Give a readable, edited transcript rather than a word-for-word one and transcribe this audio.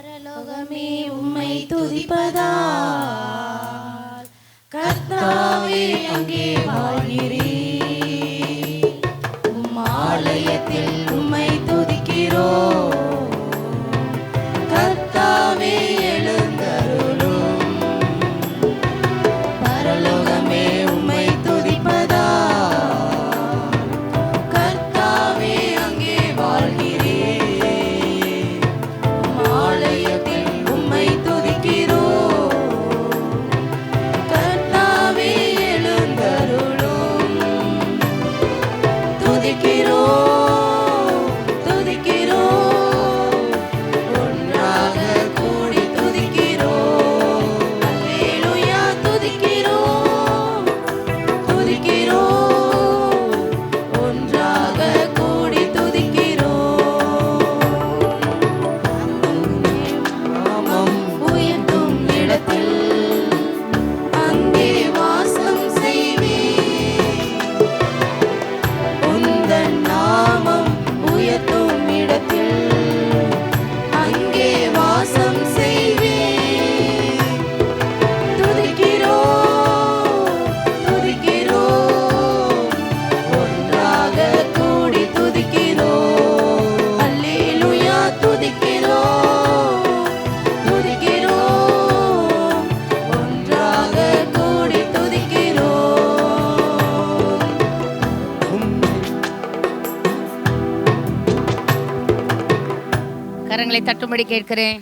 பரலோகமே உம்மை துதிப்பதால் கர்த்தாவே அங்கே வாழ்கிறீர். உம் ஆலயத்தில் உம்மை துதிக்கிறோம். கர்த்தாவே எழுந்தருளும். பரலோகமே உம்மை துதிப்பதால் கர்த்தாவே அங்கே வாழ்கிறீர். உம் ஆலயத்தில் உம்மை துதிக்கிறோம். கர்த்தாவே எழுந்தருளும். துதிக்கிறோம், துதிக்கிறோம், ஒன்றாக கூடி துதிக்கிறோம். அல்லேலூயா, துதிக்கிறோம், துதிக்கிறோம், ஒன்றாக கூடி துதிக்கிறோம். நாமம் உயர்த்தும் இடத்தில் அங்கே வாசம் செய்வேன். உந்தன் நாமம் உயர்த்தும் இடத்தில் அங்கே வாசம் செய்வேன். துதிக்கிறோம், துதிக்கிறோம், ஒன்றாக கூடி துதிக்கிறோம். அல்லேலூயா, துதிக்கிறோம், துதிக்கிறோம், ஒன்றாக கூடி துதிக்கிறோம். கரங்களை தட்டும்படி கேட்கிறேன்.